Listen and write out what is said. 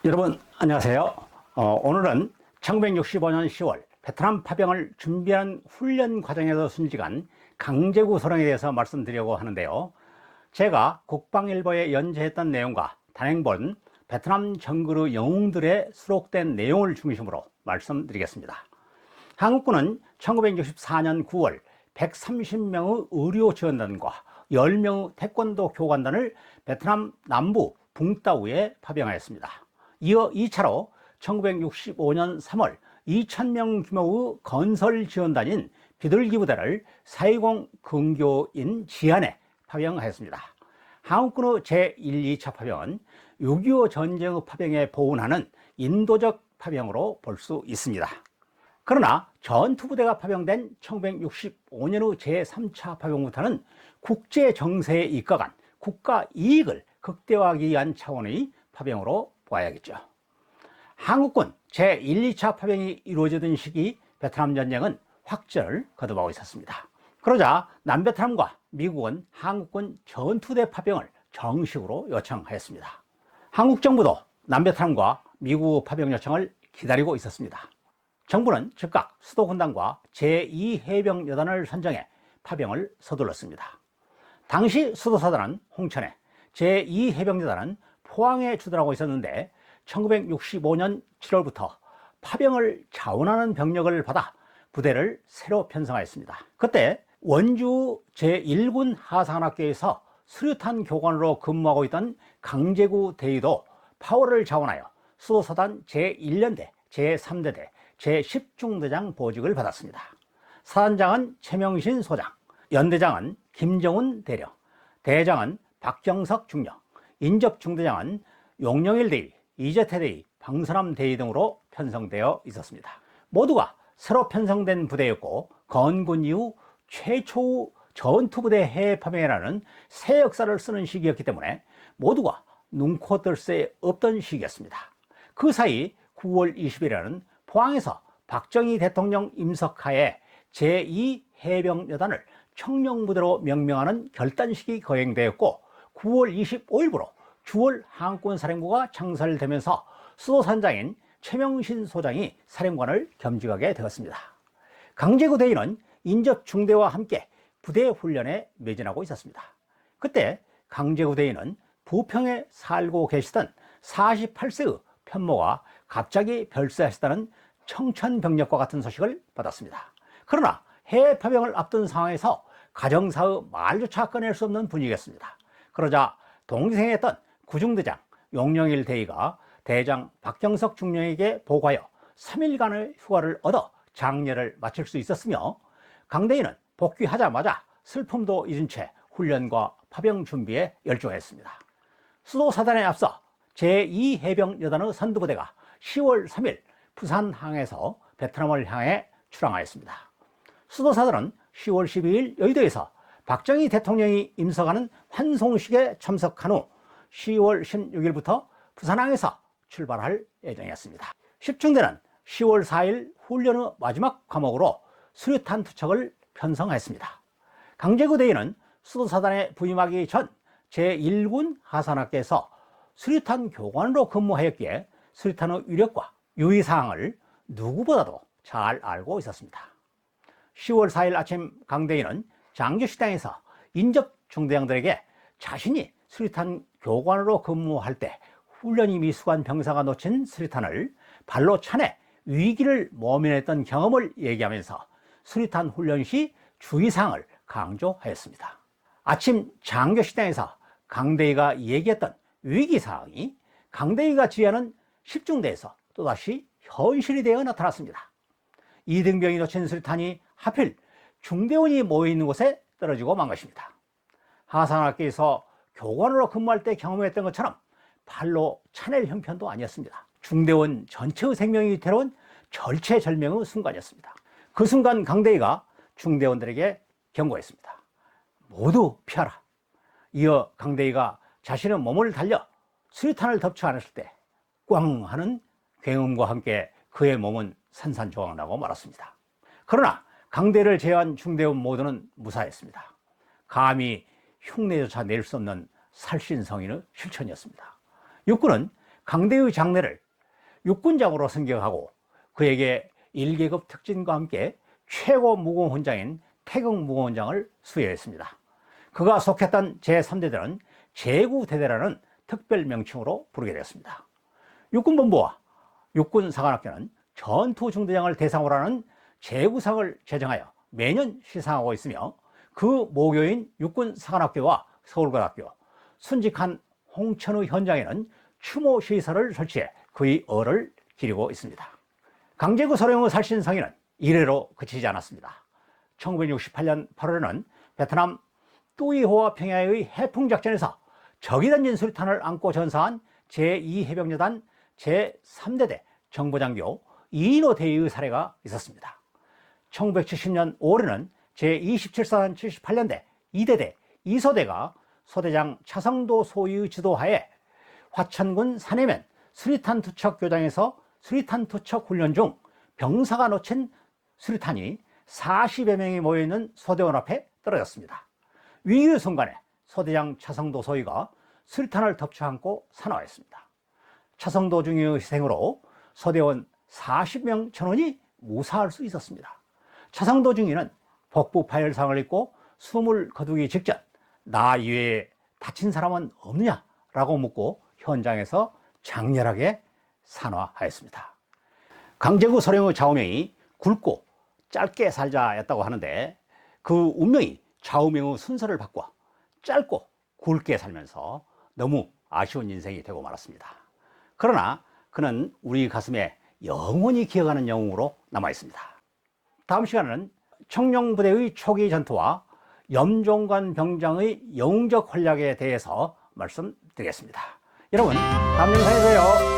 여러분 안녕하세요. 오늘은 1965년 10월 베트남 파병을 준비하는 훈련 과정에서 순직한 강제구 소령에 대해서 말씀드리려고 하는데요. 제가 국방일보에 연재했던 내용과 단행본 베트남 정글의 영웅들의 수록된 내용을 중심으로 말씀드리겠습니다. 한국군은 1964년 9월 130명의 의료 지원단과 10명의 태권도 교관단을 베트남 남부 붕따우에 파병하였습니다. 이어 2차로 1965년 3월 2,000명 규모의 건설 지원단인 비둘기 부대를 사이공 근교인 지안에 파병하였습니다. 한국군의 제1, 2차 파병은 6.25 전쟁의 파병에 보훈하는 인도적 파병으로 볼 수 있습니다. 그러나 전투부대가 파병된 1965년의 제3차 파병부터는 국제 정세에 입각한 국가 이익을 극대화하기 위한 차원의 파병으로 봐야겠죠. 한국군 제1, 2차 파병이 이루어지던 시기 베트남 전쟁은 확전을 거듭하고 있었습니다. 그러자 남베트남과 미국은 한국군 전투대 파병을 정식으로 요청하였습니다. 한국 정부도 남베트남과 미국 파병 요청을 기다리고 있었습니다. 정부는 즉각 수도군단과 제2해병여단을 선정해 파병을 서둘렀습니다. 당시 수도사단은 홍천에, 제2해병여단은 포항에 주둔하고 있었는데 1965년 7월부터 파병을 자원하는 병력을 받아 부대를 새로 편성하였습니다. 그때 원주 제1군 하산학교에서 수류탄 교관으로 근무하고 있던 강제구 대위도 파워를 자원하여 수도사단 제1년대, 제3대대, 제10중대장 보직을 받았습니다. 사단장은 최명신 소장, 연대장은 김정훈 대령, 대장은 박정석 중령, 인접중대장은 용영일 대위, 이재태 대위, 방선함 대위 등으로 편성되어 있었습니다. 모두가 새로 편성된 부대였고 건군 이후 최초 전투부대 해외 파병이라는 새 역사를 쓰는 시기였기 때문에 모두가 눈코 뜰 새 없던 시기였습니다. 그 사이 9월 20일에는 포항에서 박정희 대통령 임석하에 제2해병여단을 청룡부대로 명명하는 결단식이 거행되었고 9월 25일부로 주월 한국군 사령부가 창설되면서 수도산장인 최명신 소장이 사령관을 겸직하게 되었습니다. 강제구 대위는 인접중대와 함께 부대 훈련에 매진하고 있었습니다. 그때 강제구 대위는 부평에 살고 계시던 48세의 편모가 갑자기 별세하셨다는 청천벽력과 같은 소식을 받았습니다. 그러나 해외 파병을 앞둔 상황에서 가정사의 말조차 꺼낼 수 없는 분위기였습니다. 그러자 동생이었던 구중대장 용영일 대위가 대장 박정석 중령에게 보고하여 3일간의 휴가를 얻어 장례를 마칠 수 있었으며 강대위는 복귀하자마자 슬픔도 잊은 채 훈련과 파병 준비에 열중했습니다. 수도사단에 앞서 제2해병여단의 선두부대가 10월 3일 부산항에서 베트남을 향해 출항하였습니다. 수도사단은 10월 12일 여의도에서 박정희 대통령이 임석하는 환송식에 참석한 후 10월 16일부터 부산항에서 출발할 예정이었습니다. 10중대는 10월 4일 훈련의 마지막 과목으로 수류탄 투척을 편성했습니다. 강제구 대위는 수도사단에 부임하기 전 제1군 하산학교에서 수류탄 교관으로 근무하였기에 수류탄의 위력과 유의사항을 누구보다도 잘 알고 있었습니다. 10월 4일 아침 강대위는 장교식당에서 인접중대장들에게 자신이 수류탄 교관으로 근무할 때 훈련이 미숙한 병사가 놓친 수류탄을 발로 차내 위기를 모면했던 경험을 얘기하면서 수류탄 훈련 시 주의사항을 강조하였습니다. 아침 장교식당에서 강대위가 얘기했던 위기사항이 강대위가 지휘하는 10중대에서 또다시 현실이 되어 나타났습니다. 이등병이 놓친 수류탄이 하필 중대원이 모여있는 곳에 떨어지고 만 것입니다. 하산학교에서 교관으로 근무할 때 경험했던 것처럼 발로 차낼 형편도 아니었습니다. 중대원 전체의 생명이 위태로운 절체절명의 순간이었습니다. 그 순간 강대위가 중대원들에게 경고했습니다. 모두 피하라. 이어 강대위가 자신의 몸을 달려 수류탄을 덮쳐 안았을 때 꽝 하는 굉음과 함께 그의 몸은 산산조각나고 말았습니다. 그러나 강대를 제외한 중대원 모두는 무사했습니다. 감히 흉내조차 낼 수 없는 살신성인의 실천이었습니다. 육군은 강대의 장례를 육군장으로 승격하고 그에게 1계급 특진과 함께 최고 무공훈장인 태극무공훈장을 수여했습니다. 그가 속했던 제3대대는 제구대대라는 특별 명칭으로 부르게 되었습니다. 육군본부와 육군사관학교는 전투중대장을 대상으로 하는 제구상을 제정하여 매년 시상하고 있으며 그 모교인 육군사관학교와 서울고등학교, 순직한 홍천의 현장에는 추모시설을 설치해 그의 얼을 기리고 있습니다. 강제구 소령의 살신성의는 이래로 그치지 않았습니다. 1968년 8월에는 베트남 뚜이호와 평야의 해풍작전에서 적이 던진 수류탄을 안고 전사한 제2해병여단 제3대대 정보장교 이인호 대위의 사례가 있었습니다. 1970년 5월에는 제27사단 78년대 2대대 이소대가 소대장 차성도 소위의 지도하에 화천군 산해면 수리탄 투척 교장에서 수리탄 투척 훈련 중 병사가 놓친 수리탄이 40여 명이 모여있는 소대원 앞에 떨어졌습니다. 위기의 순간에 소대장 차성도 소위가 수리탄을 덮쳐안고 산화했습니다. 차성도 중위의 희생으로 소대원 40명 전원이 무사할 수 있었습니다. 차성도 중위는 복부 파열상을 입고 숨을 거두기 직전 나 이외에 다친 사람은 없느냐라고 묻고 현장에서 장렬하게 산화하였습니다. 강제구 소령의 좌우명이 굵고 짧게 살자였다고 하는데 그 운명이 좌우명의 순서를 바꿔 짧고 굵게 살면서 너무 아쉬운 인생이 되고 말았습니다. 그러나 그는 우리 가슴에 영원히 기억하는 영웅으로 남아 있습니다. 다음 시간에는 청룡부대의 초기 전투와 염종관 병장의 영웅적 활약에 대해서 말씀드리겠습니다. 여러분, 다음 영상에 봬요.